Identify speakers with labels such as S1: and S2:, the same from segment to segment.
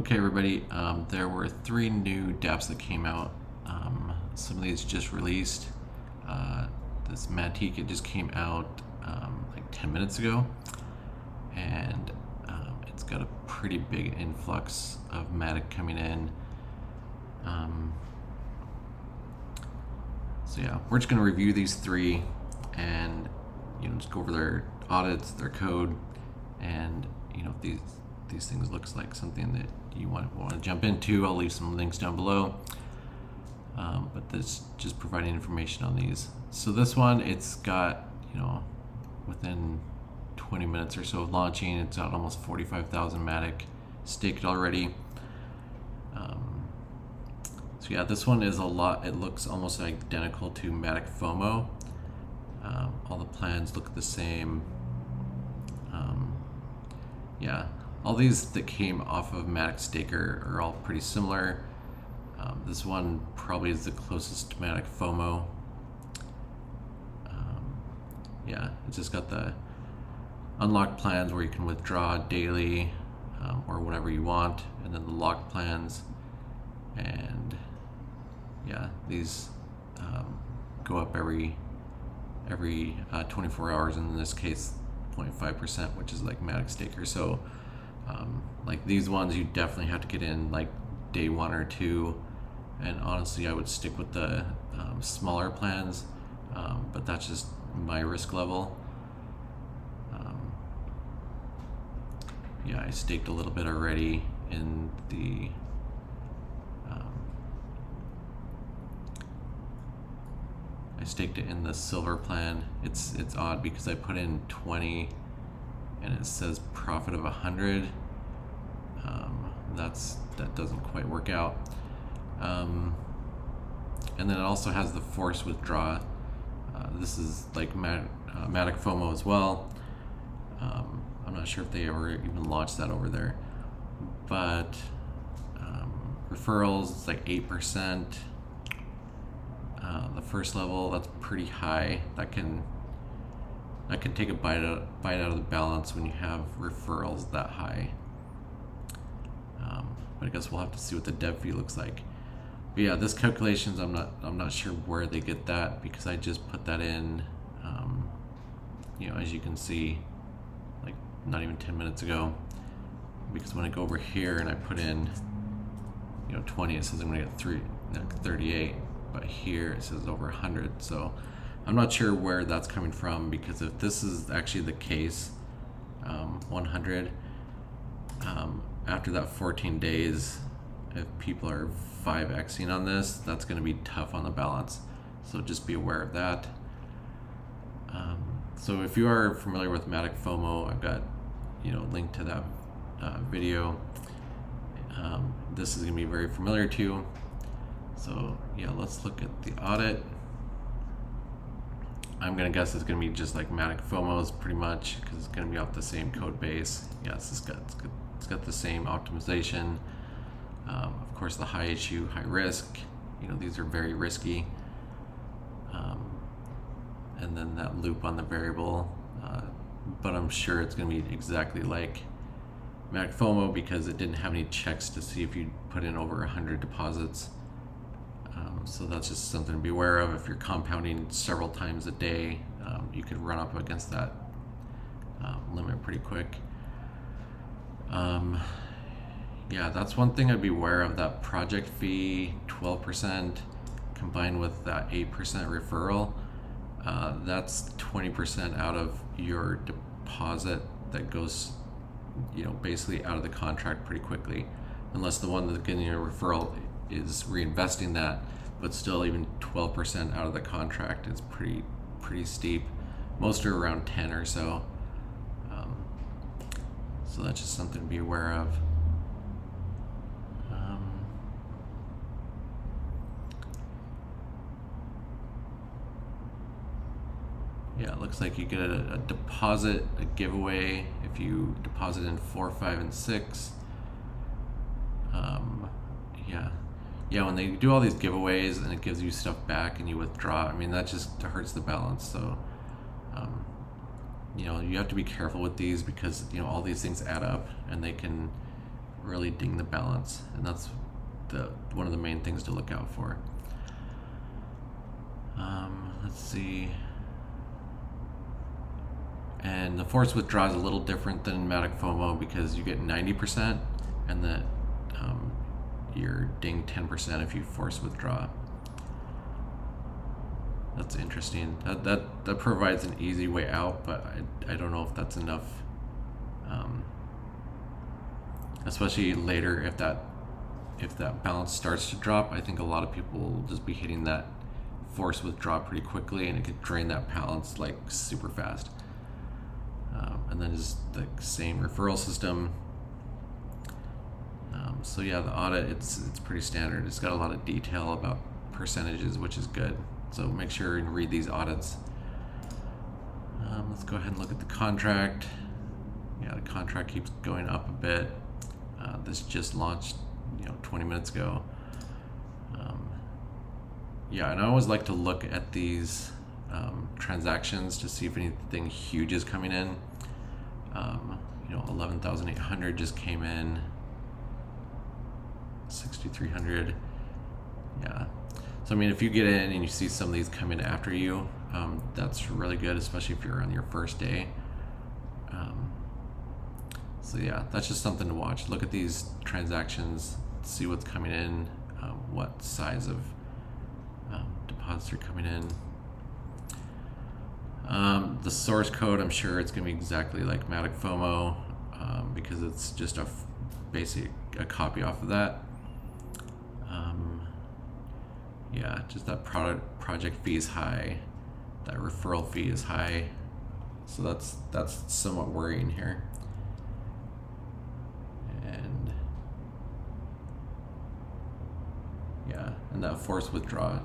S1: Okay, everybody, there were 3 new dApps that came out. Some of these just released. This Matque, it just came out like 10 minutes ago, and it's got a pretty big influx of Matic coming in. So yeah, we're just going to review these 3 and just go over their audits, their code, and if these things looks like something that you want to jump into, I'll leave some links down below. But this just providing information on these. So this one, it's got within 20 minutes or so of launching, it's got almost 45,000 Matic staked already. So yeah, this one is a lot. It looks almost identical to Matic FOMO. All the plans look the same. Yeah, all these that came off of Matic Staker are all pretty similar. This one probably is the closest to Matic FOMO. Yeah, it's just got the unlocked plans where you can withdraw daily or whenever you want, and then the locked plans. And yeah, these go up every 24 hours, and in this case 0.5%, which is like Matic Staker. So like these ones, you definitely have to get in like day 1 or 2, and honestly I would stick with the smaller plans, but that's just my risk level. Yeah, I staked a little bit already in the I staked it in the silver plan. It's odd because I put in 20 and it says profit of 100. That doesn't quite work out. And then it also has the force withdraw. This is like Matic FOMO as well. I'm not sure if they ever even launched that over there, but referrals, it's like 8%. The first level, that's pretty high. That can take a bite out of the balance when you have referrals that high. But I guess we'll have to see what the dev fee looks like. But yeah, this calculations, I'm not sure where they get that, because I just put that in, as you can see, like not even 10 minutes ago. Because when I go over here and I put in, 20, it says I'm gonna get 38. But here it says over 100. So I'm not sure where that's coming from, because if this is actually the case, 100, after that 14 days, if people are 5xing on this, that's going to be tough on the balance. So just be aware of that. So if you are familiar with Matic FOMO, I've got link to that video. This is going to be very familiar to you. So yeah, let's look at the audit. I'm gonna guess it's gonna be just like Matic FOMO's pretty much, because it's gonna be off the same code base. Yes, it's got the same optimization. Of course, the high issue, high risk. These are very risky. And then that loop on the variable. But I'm sure it's gonna be exactly like Matic FOMO, because it didn't have any checks to see if you put in over 100 deposits. So that's just something to be aware of. If you're compounding several times a day, you could run up against that limit pretty quick. Yeah, that's one thing I'd be aware of, that project fee, 12%, combined with that 8% referral. That's 20% out of your deposit that goes, basically out of the contract pretty quickly, unless the one that's getting your referral is reinvesting that. But still, even 12% out of the contract is pretty steep. Most are around 10 or so. So that's just something to be aware of. Yeah, it looks like you get a deposit, a giveaway, if you deposit in 4, 5, and 6. Yeah, when they do all these giveaways and it gives you stuff back and you withdraw, I mean, that just hurts the balance. So, you have to be careful with these, because all these things add up, and they can really ding the balance, and that's one of the main things to look out for. Let's see. And the force withdraw is a little different than Matic FOMO because you get 90% and that you're ding 10% if you force withdraw. That's interesting. That provides an easy way out, but I don't know if that's enough. Especially later, if that balance starts to drop, I think a lot of people will just be hitting that force withdraw pretty quickly, and it could drain that balance like super fast. And then just the same referral system. So yeah, the audit, it's pretty standard. It's got a lot of detail about percentages, which is good. So make sure and read these audits. Let's go ahead and look at the contract. Yeah, the contract keeps going up a bit. This just launched, 20 minutes ago. Yeah, and I always like to look at these transactions to see if anything huge is coming in. 11,800 just came in. 6,300. Yeah. So I mean, if you get in and you see some of these come in after you, that's really good, especially if you're on your first day. So yeah, that's just something to watch. Look at these transactions, see what's coming in, what size of deposits are coming in. The source code, I'm sure it's going to be exactly like Matic FOMO because it's just a copy off of that. Yeah, just that project fee is high, that referral fee is high, so that's somewhat worrying here. And yeah, and that force withdraw,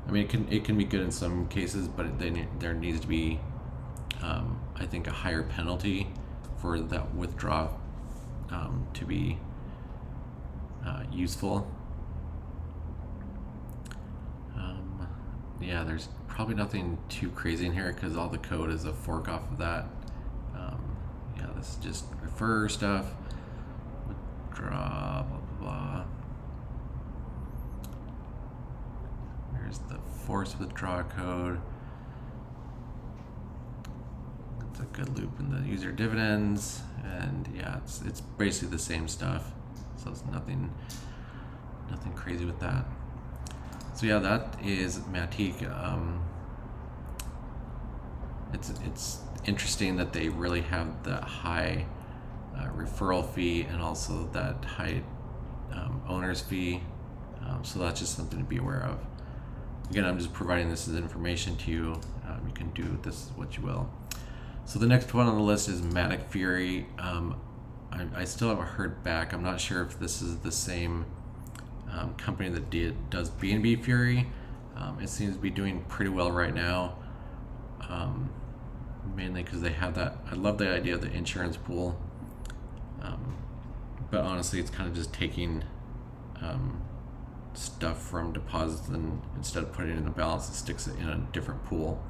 S1: I mean, it can be good in some cases, but there needs to be, I think, a higher penalty for that withdraw to be useful. Yeah, there's probably nothing too crazy in here because all the code is a fork off of that. Yeah, this is just refer stuff, withdraw, blah, blah, blah. Here's the force withdraw code. It's a good loop in the user dividends, and yeah, it's basically the same stuff. So it's nothing crazy with that. So yeah, that is Matque. It's interesting that they really have the high referral fee and also that high owner's fee. So that's just something to be aware of. Again, I'm just providing this as information to you. You can do this what you will. So the next one on the list is Matic Fury. I still haven't heard back. I'm not sure if this is the same company that does BNB Fury. It seems to be doing pretty well right now, mainly because they have that. I love the idea of the insurance pool, but honestly, it's kind of just taking stuff from deposits and instead of putting it in a balance, it sticks it in a different pool,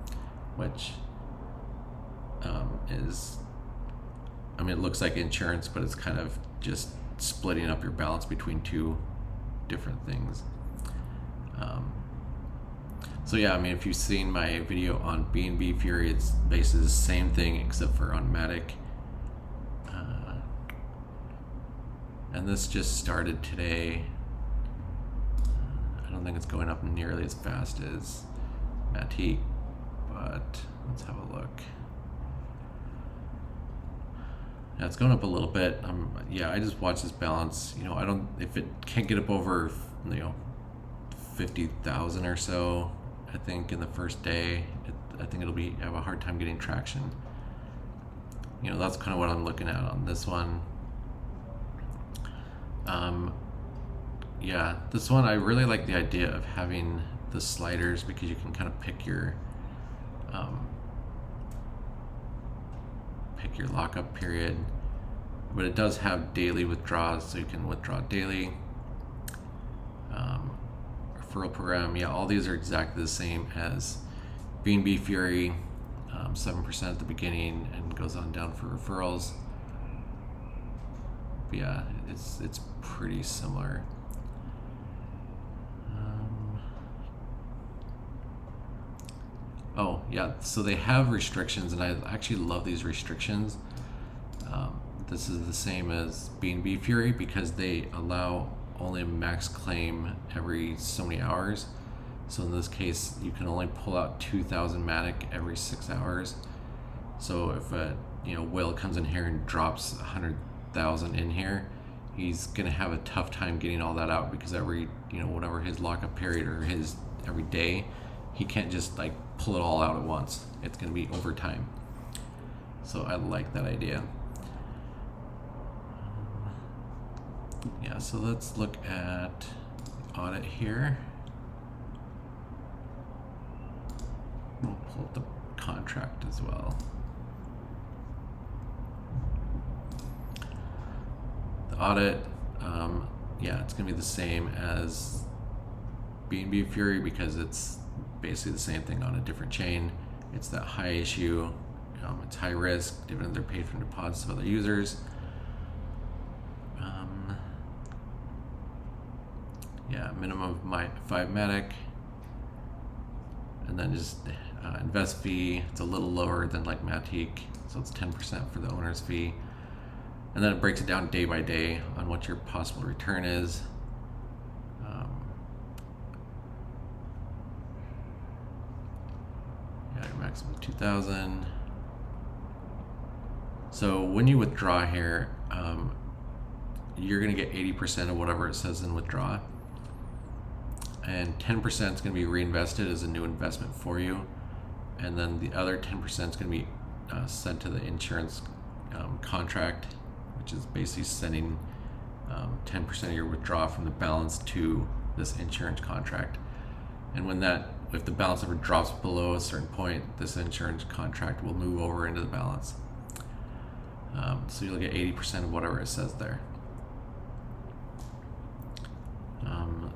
S1: which is, I mean, it looks like insurance, but it's kind of just splitting up your balance between two different things. So yeah, I mean, if you've seen my video on BNB Fury, it's basically the same thing except for on Matic. And this just started today. I don't think it's going up nearly as fast as Matque, but let's have a look. Yeah, it's going up a little bit. Yeah, I just watch this balance. If it can't get up over 50,000 or so, I think in the first day, I think it'll have a hard time getting traction. That's kind of what I'm looking at on this one. Yeah, this one I really like the idea of having the sliders because you can kind of pick your lockup period, but it does have daily withdrawals, so you can withdraw daily. Referral program, yeah, all these are exactly the same as BNB Fury, 7% at the beginning and goes on down for referrals. But yeah, it's pretty similar. Oh yeah, so they have restrictions, and I actually love these restrictions. This is the same as BNB Fury because they allow only a max claim every so many hours. So in this case, you can only pull out 2,000 Matic every 6 hours. So if a whale comes in here and drops 100,000 in here, he's gonna have a tough time getting all that out because every whatever his lockup period or his every day, he can't just like pull it all out at once. It's gonna be over time. So I like that idea. Yeah, so let's look at the audit here. We'll pull up the contract as well. The audit, yeah, it's gonna be the same as BNB Fury because it's basically the same thing on a different chain. It's that high issue, it's high risk, dividends are paid from deposits of other users. Yeah, minimum of 5 Matic, and then just invest fee. It's a little lower than like Matque, so it's 10% for the owner's fee, and then it breaks it down day by day on what your possible return is. Yeah, your maximum 2,000. So when you withdraw here, you're gonna get 80% of whatever it says in withdraw. And 10% is going to be reinvested as a new investment for you, and then the other 10% is going to be sent to the insurance contract, which is basically sending 10% of your withdrawal from the balance to this insurance contract. And if the balance ever drops below a certain point, this insurance contract will move over into the balance. So you'll get 80% of whatever it says there.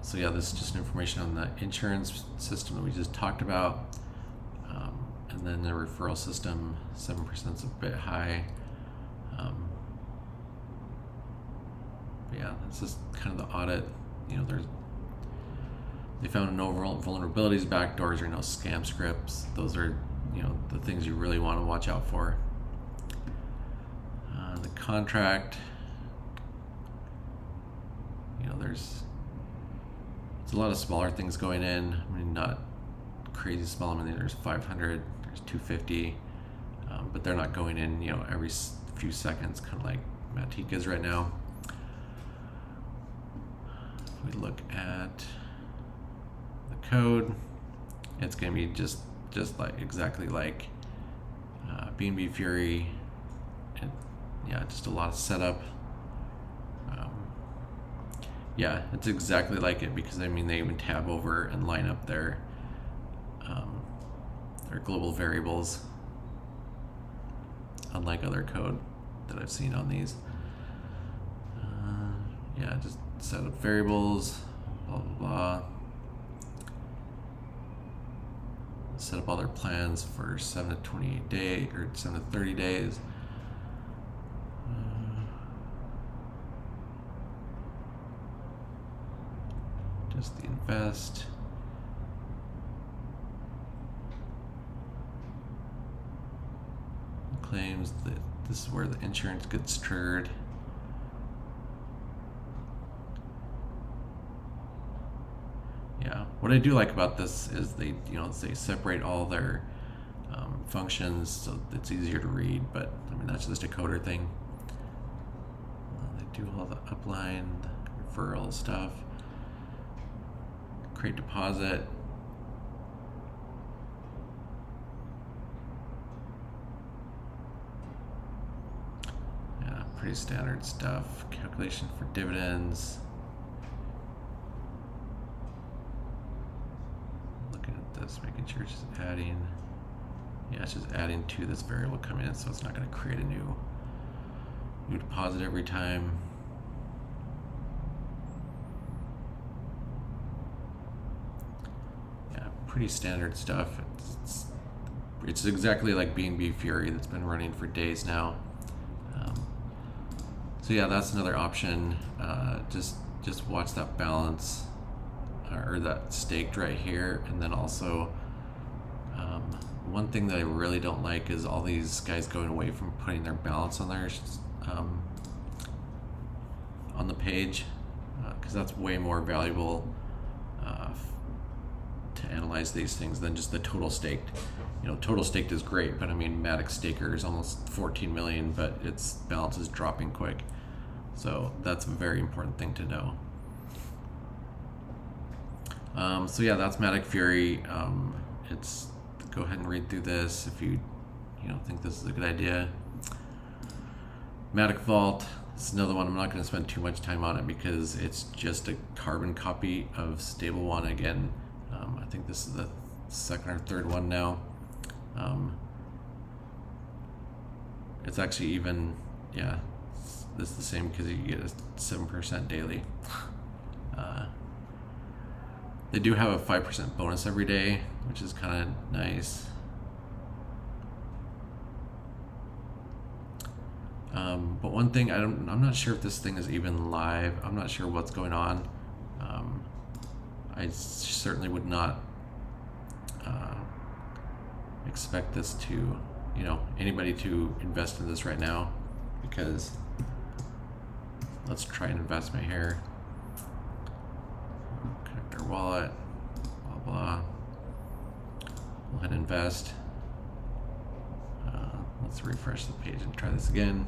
S1: So yeah, this is just information on the insurance system that we just talked about. And then the referral system, 7% is a bit high. But yeah, that's just kind of the audit. They found no vulnerabilities, backdoors, or no scam scripts. Those are the things you really want to watch out for. The contract, there's a lot of smaller things going in. I mean, not crazy small. I mean, there's 500, there's 250, but they're not going in, every few seconds, kind of like Matque is right now. If we look at the code, it's going to be just like exactly like BNB Fury. And yeah, just a lot of setup. Yeah, it's exactly like it because they even tab over and line up their global variables, unlike other code that I've seen on these. Yeah, just set up variables, blah blah blah. Set up all their plans for 7 to 28 days or 7 to 30 days. Just the invest. Claims that this is where the insurance gets triggered. Yeah, what I do like about this is they separate all their functions so it's easier to read, but I mean that's just a coder thing. They do all the upline, the referral stuff. Create deposit. Yeah, pretty standard stuff. Calculation for dividends. Looking at this, making sure it's just adding. Yeah, it's just adding to this variable coming in, so it's not going to create a new deposit every time. Pretty standard stuff. It's exactly like BNB Fury that's been running for days now. So yeah, that's another option. Just watch that balance or that staked right here, and then also one thing that I really don't like is all these guys going away from putting their balance on their on the page, because that's way more valuable to analyze these things than just the total staked. You know, total staked is great, but I mean, Matic staker is almost 14 million, but its balance is dropping quick. So that's a very important thing to know. So yeah, that's Matic Fury. It's go ahead and read through this if you think this is a good idea. MaticVault. It's another one. I'm not going to spend too much time on it because it's just a carbon copy of Stable One. Again, I think this is the second or third one now. It's actually even, yeah, this is the same because you get a 7% daily. They do have a 5% bonus every day, which is kind of nice. But one thing, I'm not sure if this thing is even live. I'm not sure what's going on. I certainly would not expect this to, anybody to invest in this right now, because let's try an investment here. Connect our wallet, blah, blah. Go ahead and invest. Let's refresh the page and try this again.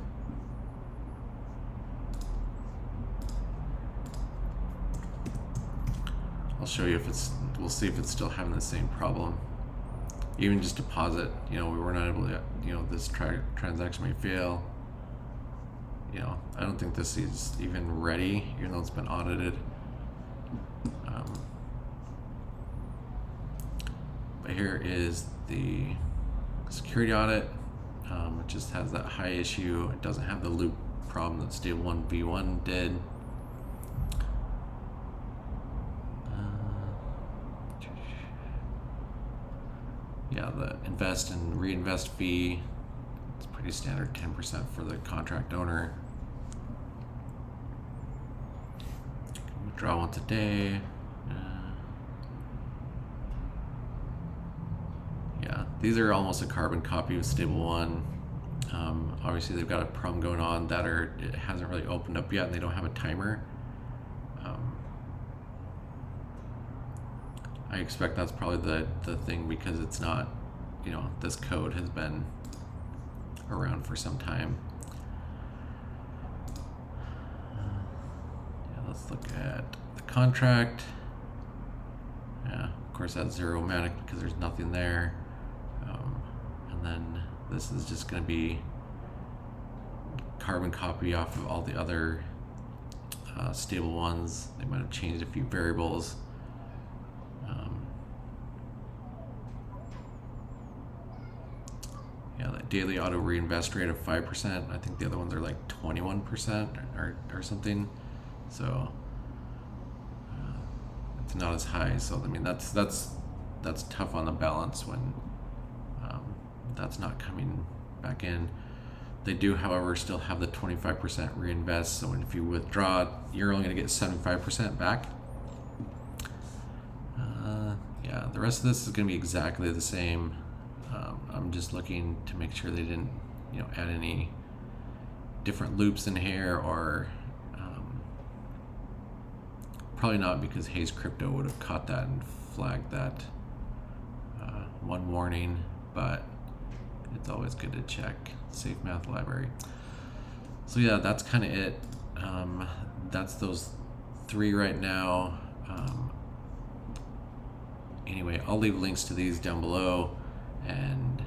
S1: I'll show you if we'll see if it's still having the same problem. Even just deposit, we were not able to, this transaction may fail. I don't think this is even ready, even though it's been audited. But here is the security audit. It just has that high issue. It doesn't have the loop problem that Stable One V1 did. Yeah, the invest and reinvest fee, it's pretty standard, 10% for the contract owner. Withdraw once a day. Yeah, these are almost a carbon copy of Stable One. Obviously, they've got a problem going on that it hasn't really opened up yet, and they don't have a timer. I expect that's probably the thing, because it's not, this code has been around for some time. Yeah, let's look at the contract. Yeah, of course that's zero Matic because there's nothing there. And then this is just going to be carbon copy off of all the other Stable Ones. They might have changed a few variables. Yeah, the daily auto reinvest rate of 5%. I think the other ones are like 21% or something. So it's not as high. So I mean, that's tough on the balance when that's not coming back in. They do, however, still have the 25% reinvest. So if you withdraw, you're only going to get 75% back. Yeah, the rest of this is going to be exactly the same. I'm just looking to make sure they didn't, add any different loops in here, or probably not, because Hayes Crypto would have caught that and flagged that one warning. But it's always good to check Safe Math Library. So yeah, that's kind of it. That's those three right now. Anyway, I'll leave links to these down below. And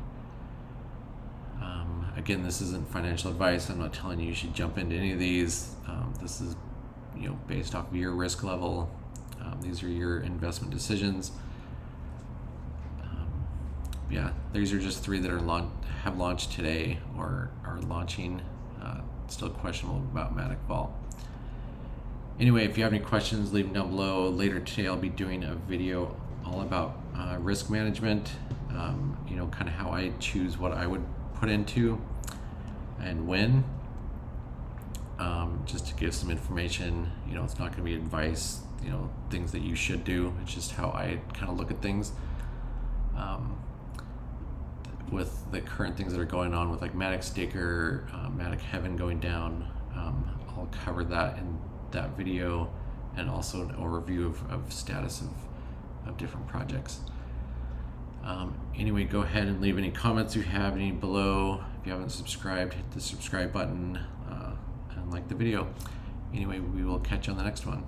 S1: again, this isn't financial advice. I'm not telling you should jump into any of these. This is, based off of your risk level. These are your investment decisions. Yeah, these are just three that are have launched today or are launching. Still questionable about MaticVault. Anyway, if you have any questions, leave them down below. Later today, I'll be doing a video all about risk management. Kind of how I choose what I would put into and when. just to give some information. You know, it's not going to be advice, you know, things that you should do. It's just how I kind of look at things. With the current things that are going on with like Matic Staker, Matic Heaven going down, I'll cover that in that video, and also an overview of status of different projects. Anyway, go ahead and leave any comments you have any below. If you haven't subscribed, hit the subscribe button and like the video. Anyway, we will catch you on the next one.